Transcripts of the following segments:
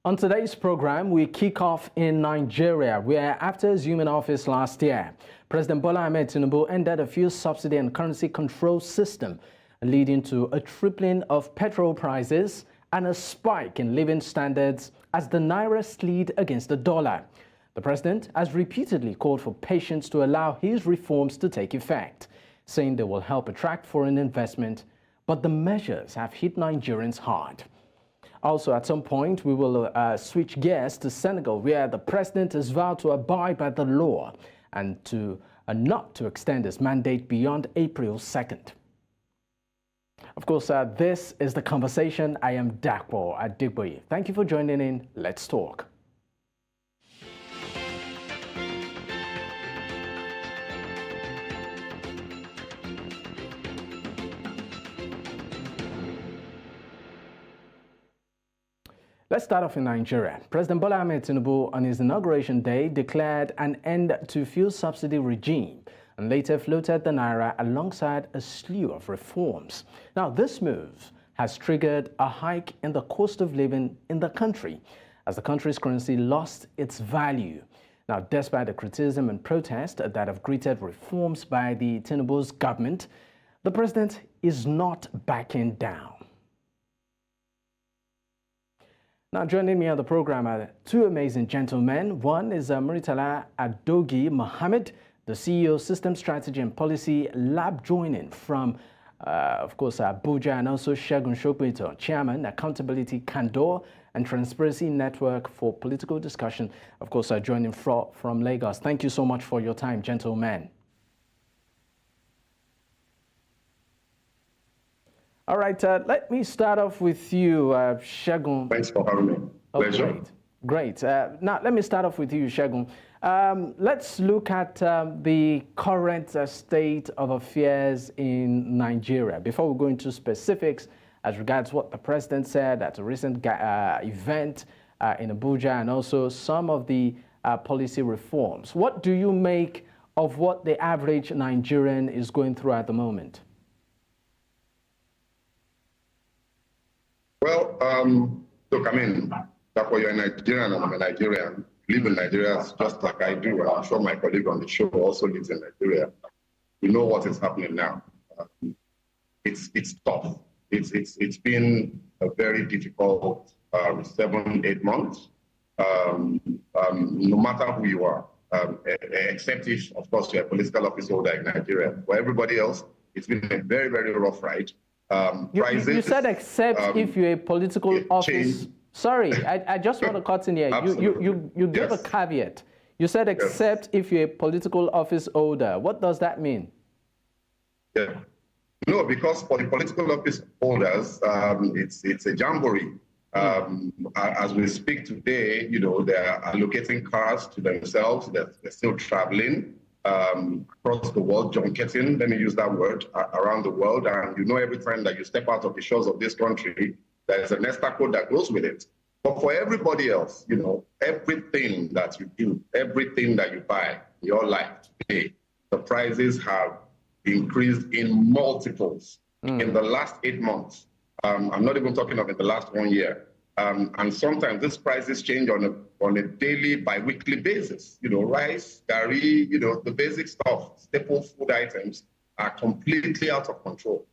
On today's program, we kick off in Nigeria, where after assuming office last year, President Bola Ahmed Tinubu ended a fuel subsidy and currency control system, leading to a tripling of petrol prices and a spike in living standards as the naira slid against the dollar. The president has repeatedly called for patience to allow his reforms to take effect, saying they will help attract foreign investment, but the measures have hit Nigerians hard. Also, at some point, we will switch gears to Senegal, where the president has vowed to abide by the law and not to extend his mandate beyond April 2nd. Of course, this is The Conversation. I am Dakpo Adigboye. Thank you for joining in. Let's talk. Let's start off in Nigeria. President Bola Ahmed Tinubu, on his inauguration day, declared an end to fuel subsidy regime and later floated the naira alongside a slew of reforms. Now, this move has triggered a hike in the cost of living in the country as the country's currency lost its value. Now, despite the criticism and protest that have greeted reforms by the Tinubu's government, the president is not backing down. Now, joining me on the program are two amazing gentlemen. One is Muritala Adogi Mohammed, the CEO, System Strategy and Policy Lab, joining from, of course, Abuja, and also Segun Shopito, Chairman, Accountability, Candor, and Transparency Network for Political Discussion, of course, joining from Lagos. Thank you so much for your time, gentlemen. All right, let me start off with you, Segun. Thanks for having me. Pleasure. Great. Now, let me start off with you, Segun. Let's look at the current state of affairs in Nigeria before we go into specifics as regards what the president said at a recent event in Abuja and also some of the policy reforms. What do you make of what the average Nigerian is going through at the moment? Well, look, I mean, Dapo, you're a Nigerian and I'm a Nigerian. Live in Nigeria just like I do. And I'm sure my colleague on the show also lives in Nigeria. We know what is happening now. It's tough. It's been a very difficult 7-8 months. No matter who you are, except if, of course, you're a political office holder in Nigeria. For everybody else, it's been a very, very rough ride. You said except if you're a political office. Change. Sorry, I just want to cut in here. You gave a caveat. You said except if you're a political office holder. What does that mean? Yeah. No, because for the political office holders, it's a jamboree. As we speak today, you know, they're allocating cars to themselves. They're still traveling across the world, junketing, let me use that word, around the world. And you know, every time that you step out of the shores of this country, there's an extra code that goes with it. But for everybody else, you know, everything that you do, everything that you buy in your life today, the prices have increased in multiples in the last 8 months. I'm not even talking of in the last 1 year. And sometimes these prices change on a daily, bi-weekly basis. You know, rice, curry, you know, the basic stuff, staple food items are completely out of control.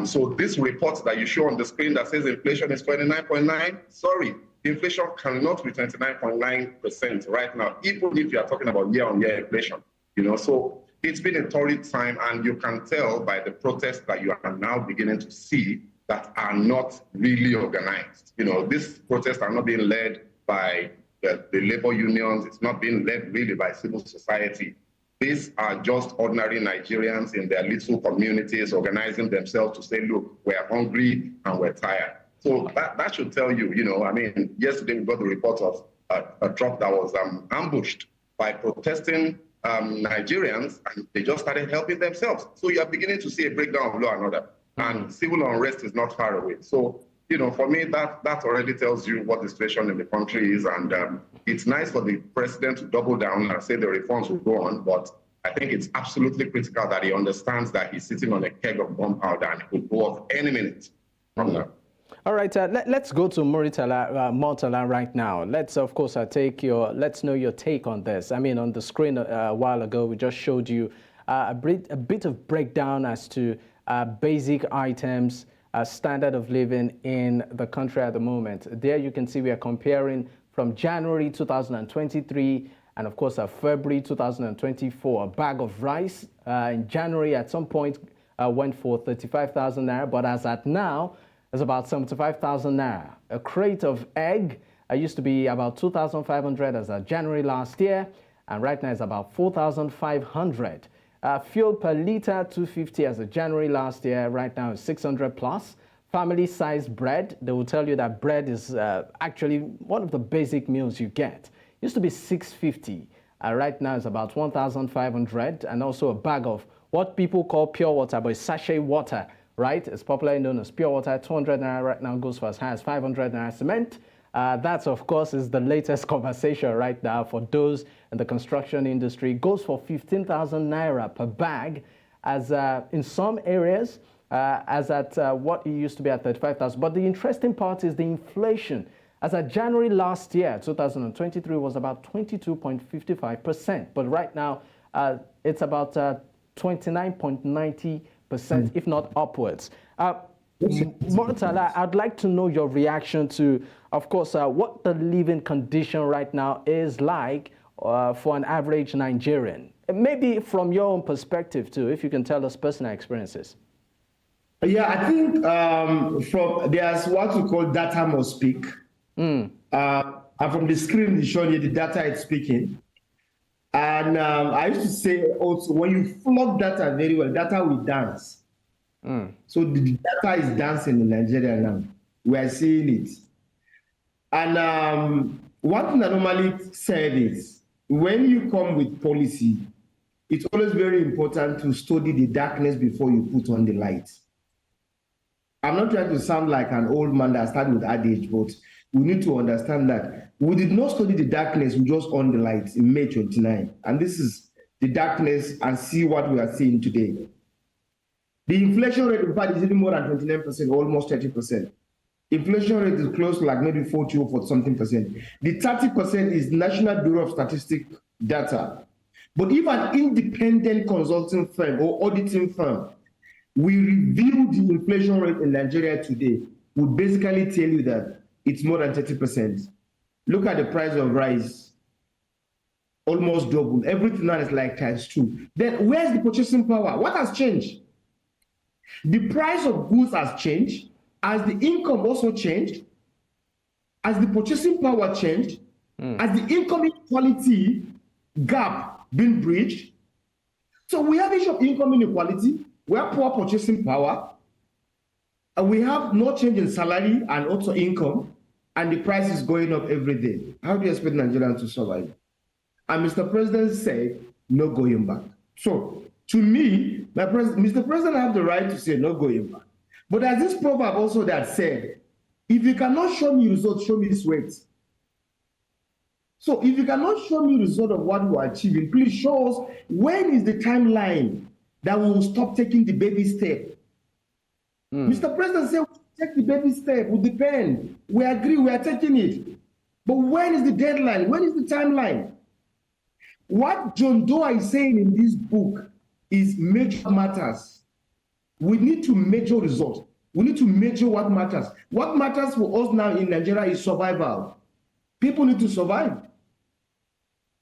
So this report that you show on the screen that says inflation is 29.9, sorry, inflation cannot be 29.9% right now, even if you are talking about year-on-year inflation. You know, so it's been a torrid time, and you can tell by the protests that you are now beginning to see that are not really organized. You know, these protests are not being led by the labor unions. It's not being led really by civil society. These are just ordinary Nigerians in their little communities organizing themselves to say, look, we're hungry and we're tired. So that should tell you, you know, I mean, yesterday we got the report of a truck that was ambushed by protesting Nigerians, and they just started helping themselves. So you are beginning to see a breakdown of law and order. And civil unrest is not far away. So, you know, for me, that already tells you what the situation in the country is. And it's nice for the president to double down and say the reforms will go on. But I think it's absolutely critical that he understands that he's sitting on a keg of gunpowder and it could go off any minute from now. All right, let's go to Murtala right now. Let's, of course, let's know your take on this. I mean, on the screen a while ago, we just showed you a bit of breakdown as to basic items, standard of living in the country at the moment. There you can see we are comparing from January 2023 and, of course, February 2024. A bag of rice in January at some point went for 35,000 naira, but as at now, it's about 75,000 naira. A crate of egg used to be about 2,500 as of January last year, and right now it's about 4,500. Fuel per liter, 250 as of January last year, right now is 600 plus. Family-sized bread, they will tell you that bread is actually one of the basic meals you get. Used to be 650, right now it's about 1,500, and also a bag of what people call pure water, but it's sachet water. Right, it's popularly known as pure water. 200 naira right now goes for as high as 500 naira. Cement, that of course is the latest conversation right now for those in the construction industry. Goes for 15,000 naira per bag, as in some areas, as at what it used to be at 35,000. But the interesting part is the inflation. As at January last year, 2023 was about 22.55%, but right now it's about 29.90%. If not upwards. Murtala, I'd like to know your reaction to, of course, what the living condition right now is like for an average Nigerian. Maybe from your own perspective too, if you can tell us personal experiences. Yeah, I think there's what we call data must speak. And from the screen, it's showing you the data it's speaking. And I used to say also, when you flog data very well, data will dance. So the data is dancing in Nigeria now. We are seeing it. And one thing I normally said is, when you come with policy, it's always very important to study the darkness before you put on the light. I'm not trying to sound like an old man that started with adage, but we need to understand that we did not study the darkness, we just on the lights in May 29. And this is the darkness, and see what we are seeing today. The inflation rate, in fact, is even more than 29%, almost 30%. Inflation rate is close to like maybe 40 or 40 something percent. The 30% is National Bureau of Statistics data. But if an independent consulting firm or auditing firm we review the inflation rate in Nigeria today, would basically tell you that it's more than 30%. Look at the price of rice, almost double. Everything now is like ×2. Then where's the purchasing power? What has changed? The price of goods has changed. As the income also changed, as the purchasing power changed, as the income inequality gap been breached. So we have issue of income inequality, we have poor purchasing power, and we have no change in salary and also income, and the price is going up every day. How do you expect Nigerians to survive? And Mr. President said, no going back. So to me, Mr. President have the right to say no going back. But there's this proverb also that said, if you cannot show me results, show me sweat. So if you cannot show me result of what you are achieving, please show us when is the timeline that we will stop taking the baby step. Mr. President said, we'll take the baby step, will depend. We agree, we are taking it. But when is the deadline? When is the timeline? What John Doe is saying in this book is major matters. We need to measure results. We need to measure what matters. What matters for us now in Nigeria is survival. People need to survive.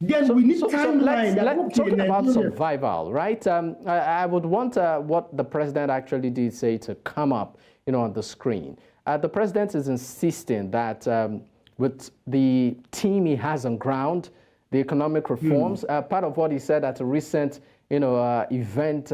Then we need timeline. Let's talking about survival, right? I would want what the president actually did say to come up, on the screen. The president is insisting that with the team he has on ground, the economic reforms. Part of what he said at a recent, event.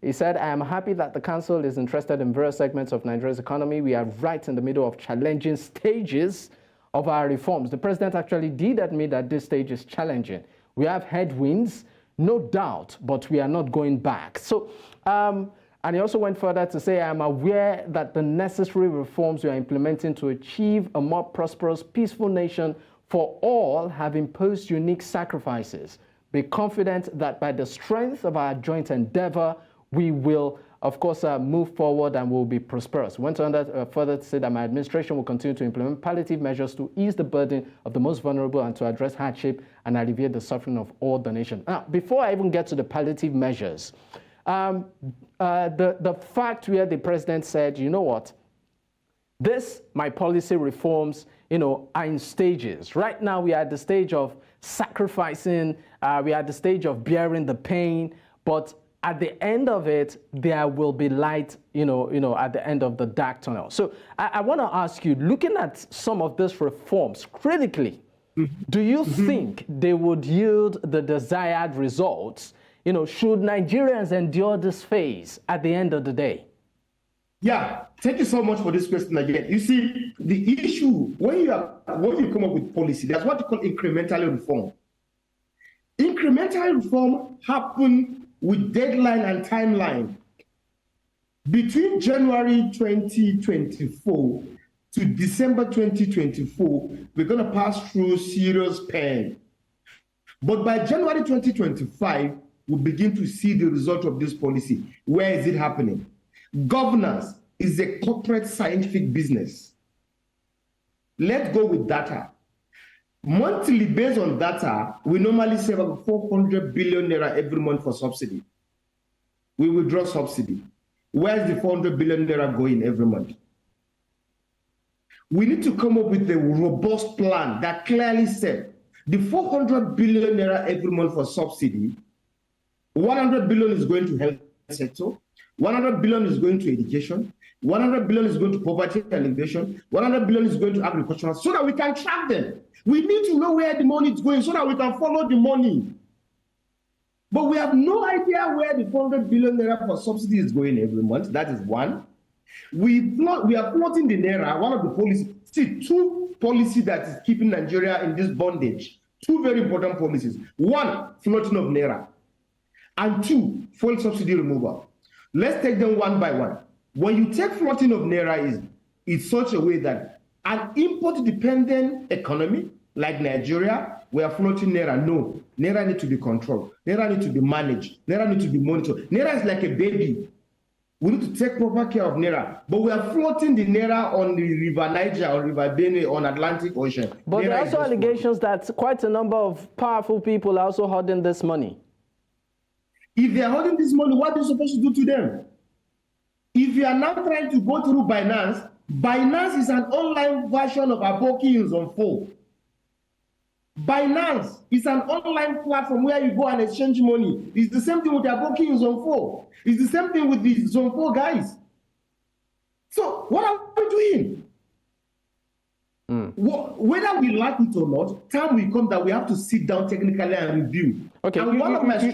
He said, I am happy that the council is interested in various segments of Nigeria's economy. We are right in the middle of challenging stages of our reforms. The president actually did admit that this stage is challenging. We have headwinds, no doubt, but we are not going back. So, and he also went further to say, I am aware that the necessary reforms we are implementing to achieve a more prosperous, peaceful nation for all have imposed unique sacrifices. Be confident that by the strength of our joint endeavor, we will of course, move forward and will be prosperous. Went on further to say that my administration will continue to implement palliative measures to ease the burden of the most vulnerable and to address hardship and alleviate the suffering of all the nation. Now, before I even get to the palliative measures, the fact where the president said, you know what, my policy reforms, are in stages. Right now, we are at the stage of sacrificing, we are at the stage of bearing the pain, but at the end of it, there will be light, at the end of the dark tunnel. So I want to ask you, looking at some of these reforms critically, do you think they would yield the desired results? Should Nigerians endure this phase at the end of the day? Yeah, thank you so much for this question again. You see, the issue, when you come up with policy, that's what you call incremental reform. Incremental reform happen with deadline and timeline. Between January 2024 to December 2024, we're going to pass through serious pain. But by January 2025, we'll begin to see the result of this policy. Where is it happening? Governance is a corporate scientific business. Let's go with data. Monthly, based on data, we normally save about 400 billion naira every month for subsidy. We withdraw subsidy. Where's the 400 billion naira going every month? We need to come up with a robust plan that clearly said the 400 billion naira every month for subsidy, 100 billion is going to health sector, 100 billion is going to education, 100 billion is going to poverty alleviation, 100 billion is going to agriculture, so that we can track them. We need to know where the money is going so that we can follow the money. But we have no idea where the 400 billion naira for subsidy is going every month. That is one. We are floating the naira, one of the policies. See, two policies that is keeping Nigeria in this bondage. Two very important policies. One, floating of naira. And two, fuel subsidy removal. Let's take them one by one. When you take floating of naira, it's such a way that an import-dependent economy like Nigeria, we are floating naira. No, naira needs to be controlled. Naira needs to be managed. Naira needs to be monitored. Naira is like a baby. We need to take proper care of naira. But we are floating the naira on the River Niger or River Benue on Atlantic Ocean. But Naira there are also allegations that quite a number of powerful people are also holding this money. If they are holding this money, what are you supposed to do to them? If you are now trying to go through Binance, Binance is an online version of Aboki in Zone 4. Binance is an online platform where you go and exchange money. It's the same thing with Aboki in Zone 4. It's the same thing with the Zone 4 guys. So what are we doing? Whether we like it or not, time will come that we have to sit down technically and review. Okay,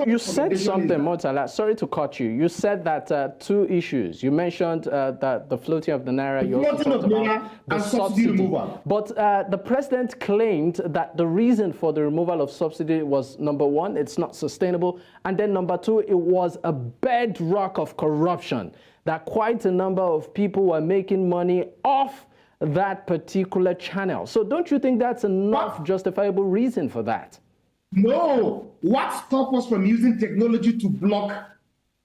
you said something, Murtala. Sorry to cut you. You said that two issues. You mentioned that the floating of the naira. You also talked about the subsidy removal. But the president claimed that the reason for the removal of subsidy was, number one, it's not sustainable, and then number two, it was a bedrock of corruption. That quite a number of people were making money off that particular channel. So don't you think that's enough justifiable reason for that? No. What stops us from using technology to block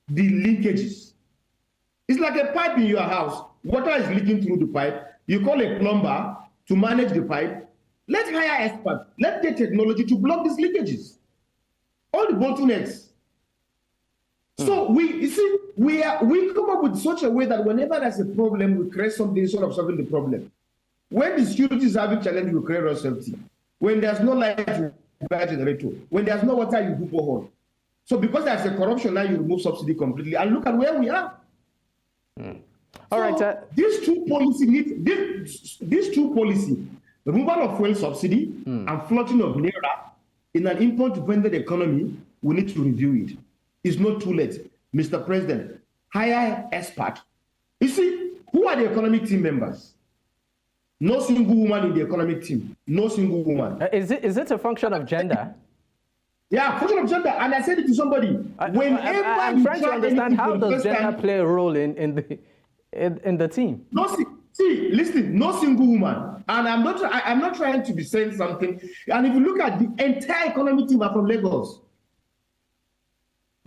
the leakages? It's like a pipe in your house. Water is leaking through the pipe. You call a plumber to manage the pipe. Let's hire experts. Let's get technology to block these leakages. All the bottlenecks. So we come up with such a way that whenever there's a problem, we create something sort of solving the problem. When the security is having challenge, we create road safety. When there's no light, you buy a generator. When there's no water, you do borehole. So because there's a corruption, now you remove subsidy completely. And look at where we are. All right. These two policies removal of fuel subsidy and floating of naira in an import-dependent economy, we need to review it. It's not too late. Mr. President, hire expert. You see, who are the economic team members? No single woman in the economic team. No single woman. Is it a function of gender? Yeah, function of gender. And I said it to somebody. I'm trying to understand, how does gender play a role in the team? Listen, no single woman. And I'm not trying to be saying something. And if you look at the entire economic team are from Lagos.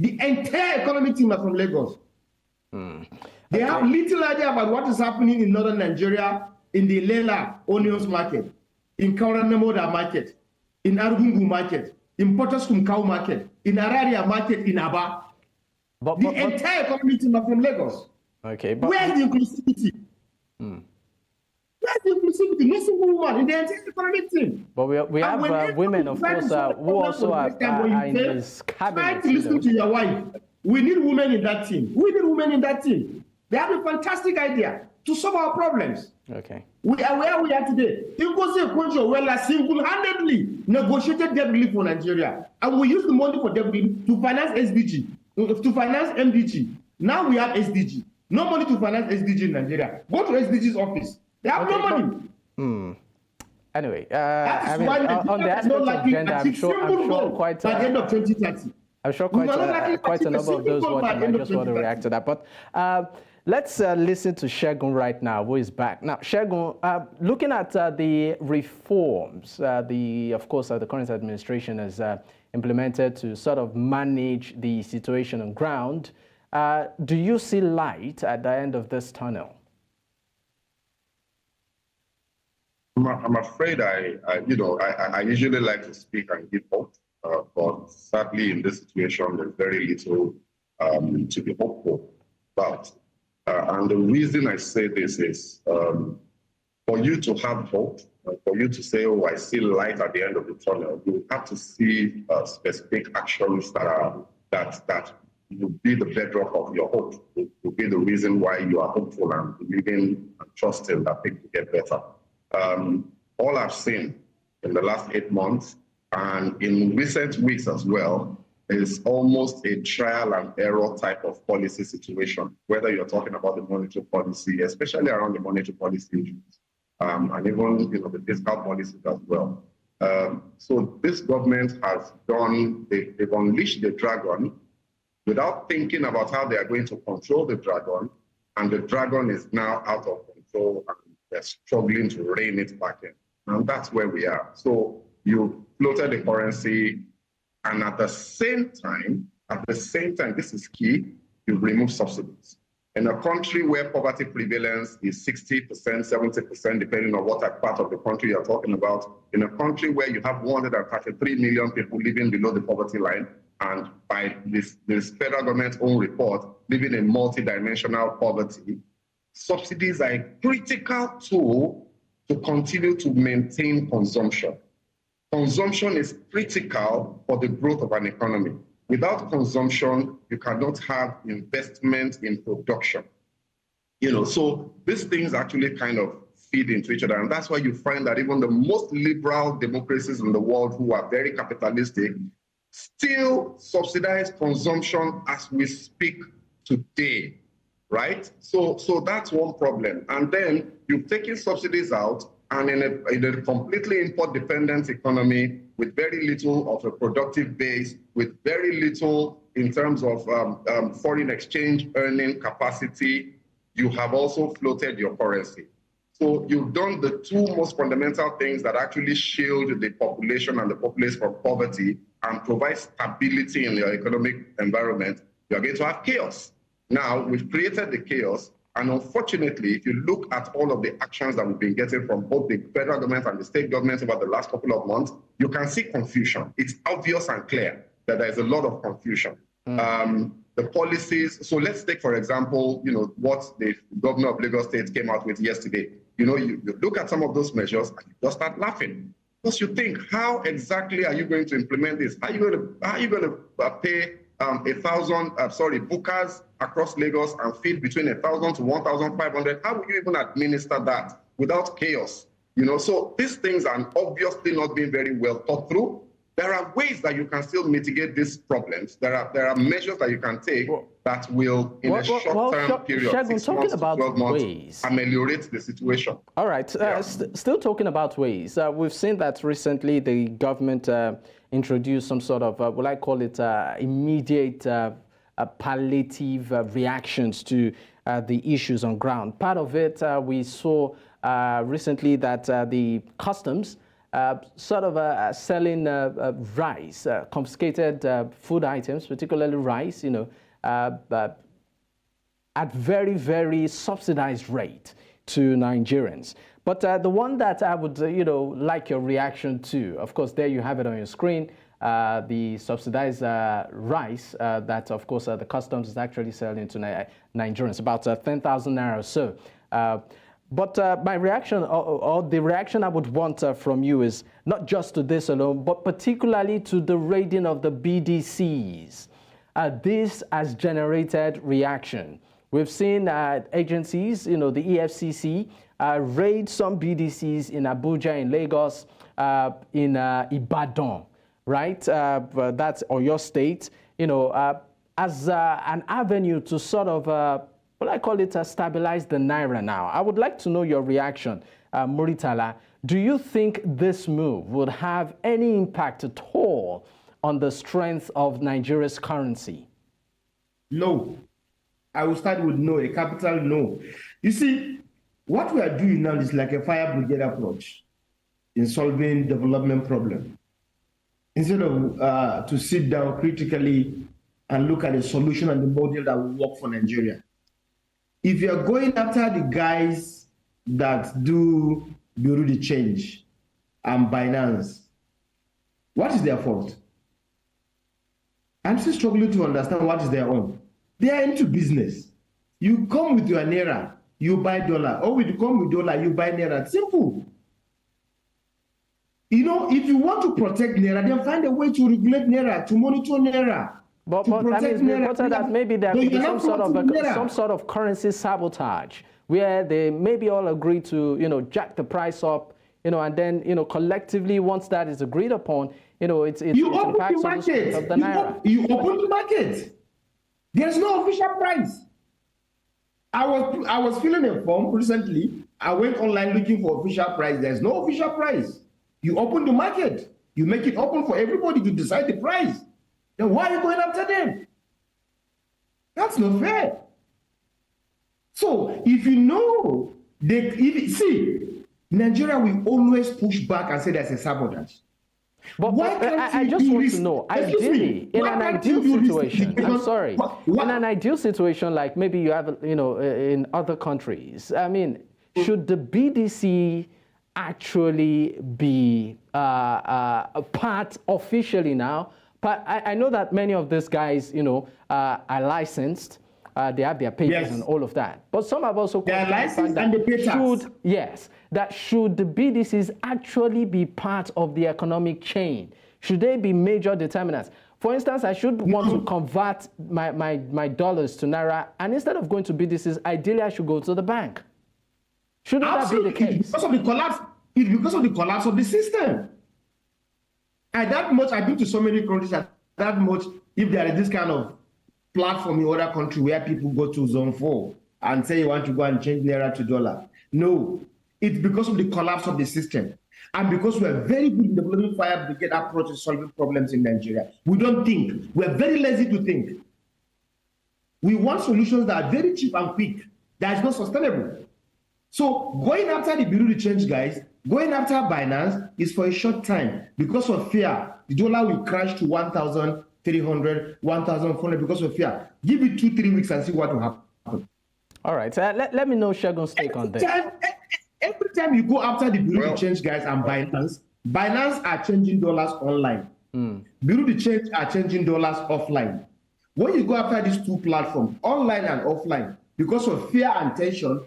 The entire economic team are from Lagos. They have little idea about what is happening in northern Nigeria, in the Lela onions market, in Kauranamoda market, in Argungu market, in Potoskum cow market, in Araria market, in Aba. The entire community are from Lagos. Okay, but where's the inclusivity? Where's the inclusivity? No single woman in the entire economic team. But we have women, of course, who also are in this cabinet. Try to listen to your wife. We need women in that team. We need women in that team. They have a fantastic idea to solve our problems. Okay. We are where we are today. Ngozi Okonjo-Iweala single-handedly negotiated debt relief for Nigeria, and we use the money for debt relief to finance SDG, to finance MDG. Now we have SDG. No money to finance SDG in Nigeria. Go to SDG's office. They have no money. Anyway, I mean, on the aspect of gender, I'm sure quite by the end of 2030. I'm sure quite a number of those watching just want to react to that. But let's listen to Segun right now, who is back. Now, Segun, looking at the reforms, of course, the current administration has implemented to sort of manage the situation on ground, do you see light at the end of this tunnel? I'm afraid I usually like to speak and give hope, but sadly in this situation, there's very little to be hopeful about. And the reason I say this is for you to have hope, for you to say, oh, I see light at the end of the tunnel, you have to see specific actions that will be the bedrock of your hope, will be the reason why you are hopeful and believing and trusting that things will get better. All I've seen in the last 8 months and in recent weeks as well is almost a trial and error type of policy situation, whether you're talking about the monetary policy, especially around the monetary policy issues, and even the fiscal policies as well. So this government has they've unleashed the dragon without thinking about how they are going to control the dragon, and the dragon is now out of control and they're struggling to rein it back in. And that's where we are. So you floated the currency, and at the same time, this is key, you remove subsidies. In a country where poverty prevalence is 60%, 70%, depending on what part of the country you're talking about, in a country where you have 133 million people living below the poverty line, and by this federal government's own report, living in multidimensional poverty, subsidies are a critical tool to continue to maintain consumption. Consumption is critical for the growth of an economy. Without consumption, you cannot have investment in production. So these things actually kind of feed into each other. And that's why you find that even the most liberal democracies in the world who are very capitalistic still subsidize consumption as we speak today. Right? So that's one problem. And then you've taken subsidies out, and in a completely import-dependent economy with very little of a productive base, with very little in terms of foreign exchange earning capacity, you have also floated your currency. So you've done the two most fundamental things that actually shield the population and the populace from poverty and provide stability in your economic environment. You're going to have chaos. Now, we've created the chaos, and unfortunately, if you look at all of the actions that we've been getting from both the federal government and the state government over the last couple of months, you can see confusion. It's obvious and clear that there's a lot of confusion. The policies, so let's take, for example, what the governor of Lagos State came out with yesterday. You look at some of those measures and you just start laughing. Because you think, how exactly are you going to implement this? How are you going to pay 1,000 bookers across Lagos and feed between 1,000 to 1,500. How will you even administer that without chaos? So these things are obviously not being very well thought through. There are ways that you can still mitigate these problems. There are measures that you can take that will, in a short-term period, Segun, 6 months to 12 months, ameliorate the situation. All right. Still talking about ways. We've seen that recently the government introduced some sort of, will I call it, immediate palliative reactions to the issues on ground. Part of it, we saw recently that the customs sort of selling rice, confiscated food items, particularly rice, at at very, very subsidized rate to Nigerians. But the one that I would, like your reaction to, of course, there you have it on your screen, the subsidized rice that, of course, the customs is actually selling to Nigerians, about 10,000 naira or so. But my reaction, or the reaction I would want from you is not just to this alone, but particularly to the raiding of the BDCs. This has generated reaction. We've seen agencies, the EFCC, raid some BDCs in Abuja, in Lagos, in Ibadan, right? That's Oyo State, as an avenue to sort of, stabilize the naira now. I would like to know your reaction, Muritala. Do you think this move would have any impact at all on the strength of Nigeria's currency? No. I will start with no, a capital no. You see, what we are doing now is like a fire brigade approach in solving development problem. Instead of to sit down critically and look at a solution and the model that will work for Nigeria. If you're going after the guys that do Bureau de Change and Binance, what is their fault? I'm still struggling to understand what is their own. They are into business. You come with your naira, you buy dollar. Or you come with dollar, you buy naira. Simple. If you want to protect naira, then find a way to regulate naira, to monitor naira. But I mean, it's reported that maybe there could be some sort of currency sabotage, where they maybe all agree to, jack the price up, and then, collectively, once that is agreed upon, it impacts on the strength of the naira. You open the market. There's no official price. I was filling a form recently. I went online looking for official price. There's no official price. You open the market. You make it open for everybody to decide the price. Then why are you going after them? That's not fair. So if Nigeria will always push back and say there's a sabotage. But I just want to know, ideally, in an ideal situation, in an ideal situation, like maybe you have, in other countries, I mean, should the BDC actually be a part officially now? But I know that many of these guys, are licensed. They have their papers and all of that. But some have also they are licensed and they pay tax. Should the BDCs actually be part of the economic chain? Should they be major determinants? For instance, I should want to convert my dollars to naira, and instead of going to BDCs, ideally I should go to the bank. Shouldn't that be the case? It's because of the collapse of the system. And that much, I've been to so many countries that much, if there is this kind of platform in other country where people go to zone 4 and say you want to go and change naira to dollar. No, it's because of the collapse of the system. And because we're very good in developing fire brigade approach to solving problems in Nigeria. We don't think. We're very lazy to think. We want solutions that are very cheap and quick. That is not sustainable. So going after the Bureau de Change guys, going after Binance is for a short time. Because of fear, the dollar will crash to 1,300, 1,400 because of fear. Give it 2-3 weeks and see what will happen. All right. Let me know Shegun's take on this. Every time you go after the Bureau de Change guys and Binance are changing dollars online. Bureau de Change are changing dollars offline. When you go after these two platforms, online and offline, because of fear and tension,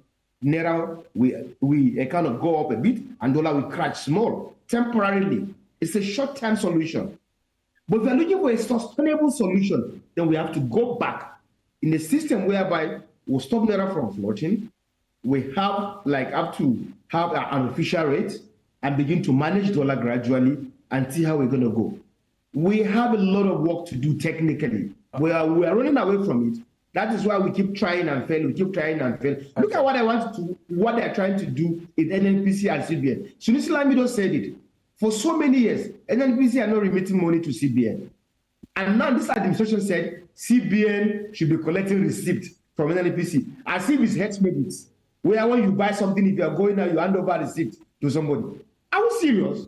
naira we kind of go up a bit and dollar will crash small temporarily. It's a short-term solution. But if we're looking for a sustainable solution, then we have to go back in a system whereby we'll stop naira from floating. We have to have an official rate and begin to manage dollar gradually and see how we're going to go. We have a lot of work to do technically. We are running away from it. That is why we keep trying and fail. Look at what they're trying to do in NNPC and CBN. Sunusi Lamido said it. For so many years, NNPC are not remitting money to CBN. And now this administration said CBN should be collecting receipts from NNPC. As if it's head minutes. Where when you buy something, if you are going out, you hand over receipt to somebody. Are we serious?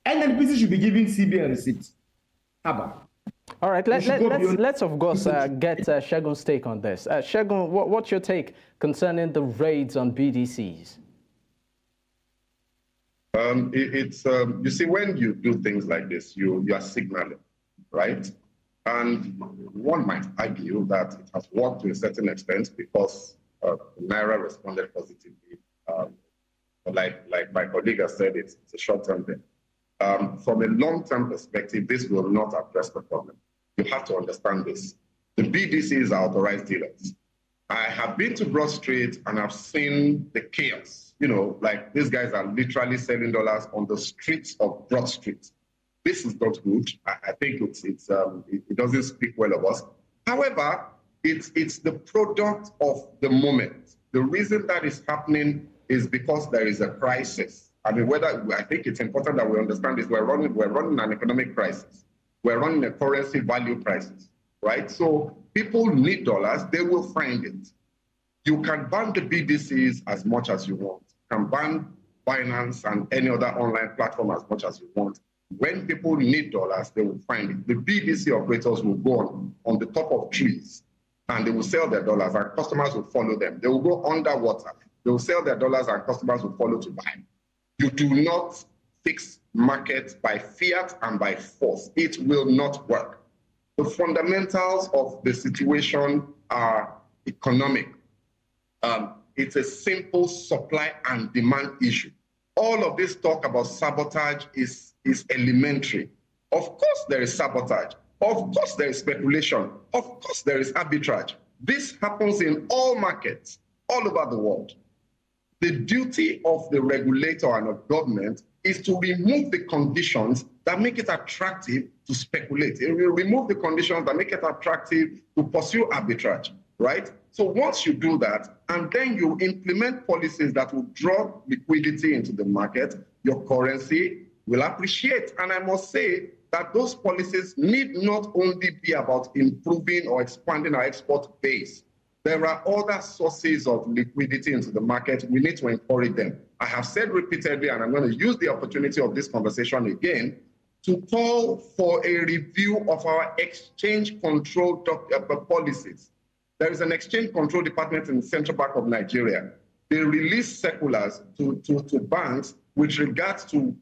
NNPC should be giving CBN receipts. How about? All right, let's of course get Segun's take on this. Segun, what's your take concerning the raids on BDCs? You see, when you do things like this, you are signaling, right? And one might argue that it has worked to a certain extent because Naira responded positively. Like my colleague has said, it's a short-term thing. From a long-term perspective, this will not address the problem. You have to understand this. The BDCs are authorized dealers. I have been to Broad Street and I've seen the chaos. You know, like these guys are literally selling dollars on the streets of Broad Street. This is not good. I think it doesn't speak well of us. However, it's the product of the moment. The reason that is happening is because there is a crisis. I mean, I think it's important that we understand this. We're running an economic crisis. We're running a currency value crisis, right? So people need dollars. They will find it. You can ban the BDCs as much as you want. You can ban Binance and any other online platform as much as you want. When people need dollars, they will find it. The BDC operators will go on the top of trees and they will sell their dollars and customers will follow them. They will go underwater. They will sell their dollars and customers will follow to buy. You do not fix markets by fiat and by force. It will not work. The fundamentals of the situation are economic. It's a simple supply and demand issue. All of this talk about sabotage is elementary. Of course there is sabotage. Of course there is speculation. Of course there is arbitrage. This happens in all markets, all over the world. The duty of the regulator and of government is to remove the conditions that make it attractive to speculate. It will remove the conditions that make it attractive to pursue arbitrage, right? So once you do that, and then you implement policies that will draw liquidity into the market, your currency will appreciate. And I must say that those policies need not only be about improving or expanding our export base. There are other sources of liquidity into the market. We need to encourage them. I have said repeatedly, and I'm going to use the opportunity of this conversation again, to call for a review of our exchange control policies. There is an exchange control department in the Central Bank of Nigeria. They release circulars to banks with regards to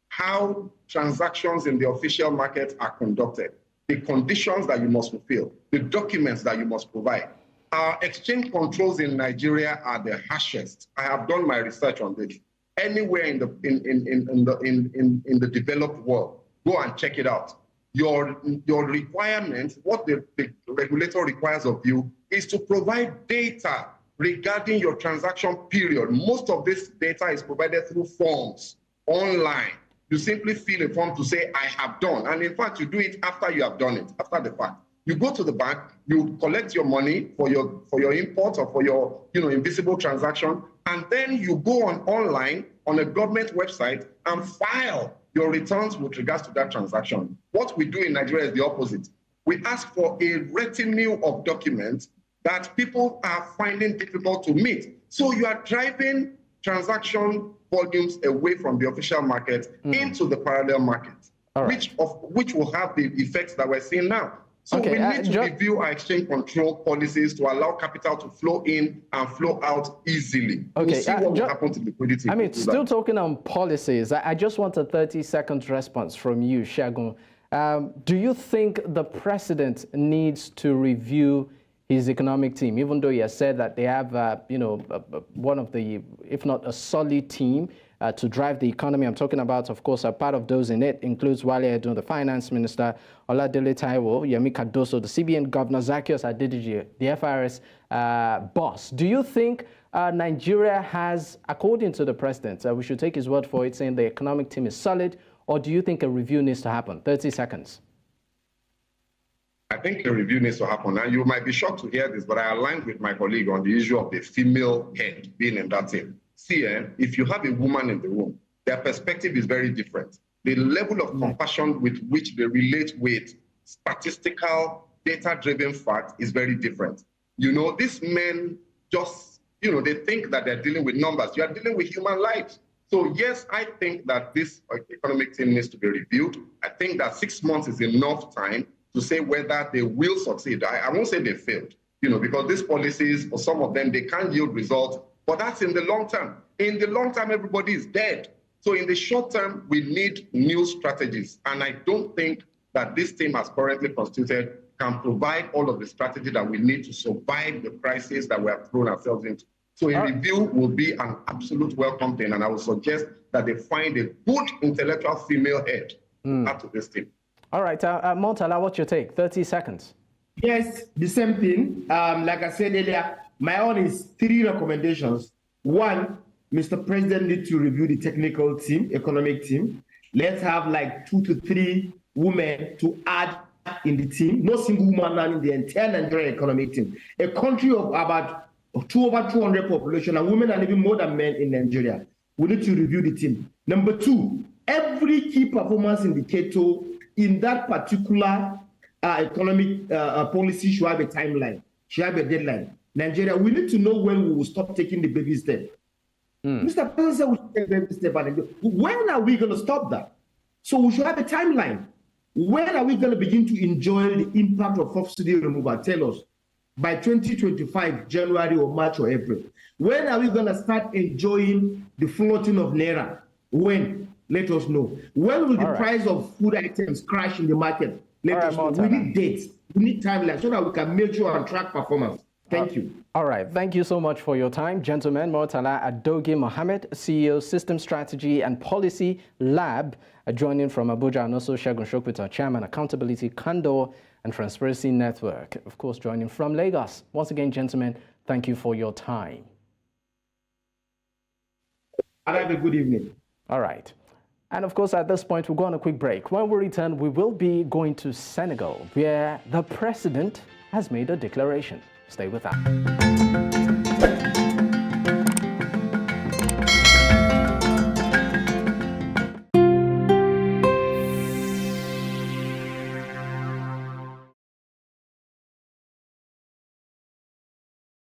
how transactions in the official market are conducted, the conditions that you must fulfill, the documents that you must provide. Our exchange controls in Nigeria are the harshest. I have done my research on this. Anywhere in the developed world, go and check it out. Your requirement, what the regulator requires of you, is to provide data regarding your transaction period. Most of this data is provided through forms online. You simply fill a form to say, I have done. And in fact, you do it after you have done it, after the fact. You go to the bank, you collect your money for your import or for your invisible transaction, and then you go online on a government website and file your returns with regards to that transaction. What we do in Nigeria is the opposite. We ask for a retinue of documents that people are finding difficult to meet. So you are driving transaction volumes away from the official market into the parallel market, right, which will have the effects that we're seeing now. So we need to review our exchange control policies to allow capital to flow in and flow out easily. We'll see what will happen to liquidity. I mean, still talking on policies, I just want a 30-second response from you, Segun. Do you think the president needs to review his economic team, even though he has said that they have, one of the, if not a solid team to drive the economy? I'm talking about, of course, a part of those in it includes Wale Edun, the finance minister, Oladele Taiwo, Yemi Cardoso, the CBN governor, Zacchaeus Adediji, the FRS boss. Do you think Nigeria has, according to the president, we should take his word for it, saying the economic team is solid, or do you think a review needs to happen? 30 seconds. I think a review needs to happen. And you might be shocked to hear this, but I aligned with my colleague on the issue of the female head being in that team. See, if you have a woman in the room, their perspective is very different. The level of compassion with which they relate with statistical, data-driven facts is very different. These men just, they think that they're dealing with numbers. You are dealing with human lives. So yes, I think that this economic team needs to be reviewed. I think that 6 months is enough time to say whether they will succeed. I won't say they failed, because these policies, for some of them, they can't yield results, but that's in the long term. In the long term, everybody is dead. So in the short term, we need new strategies. And I don't think that this team has currently constituted can provide all of the strategy that we need to survive the crisis that we have thrown ourselves into. So a review will be an absolute welcome thing. And I would suggest that they find a good intellectual female head to add to this team. All right, Murtala, what's your take? 30 seconds. Yes, the same thing. Like I said earlier, my own is 3 recommendations. 1, Mr. President needs to review the technical team, economic team. Let's have like 2 to 3 women to add in the team. No single woman in the entire Nigerian economic team. A country of about over 200 population, and women are even more than men in Nigeria. We need to review the team. Number 2, every key performance indicator in that particular economic policy should have a timeline, should have a deadline. Nigeria, we need to know when we will stop taking the baby step. Mr. President said we should take baby step. When are we going to stop that? So we should have a timeline. When are we going to begin to enjoy the impact of subsidy removal? Tell us. By 2025, January or March or April. When are we going to start enjoying the floating of naira? When? Let us know. When will the price of food items crash in the market? Let us know. We need dates. We need timelines so that we can measure and track performance. Thank you. All right. Thank you so much for your time, gentlemen. Murtala Adogi Mohammed, CEO, System Strategy and Policy Lab, joining from Abuja, and also Segun Shokpita, Chairman, Accountability, Candor and Transparency Network, of course, joining from Lagos. Once again, gentlemen, thank you for your time. Have a good evening. All right. And of course, at this point, we'll go on a quick break. When we return, we will be going to Senegal, where the president has made a declaration. Stay with us.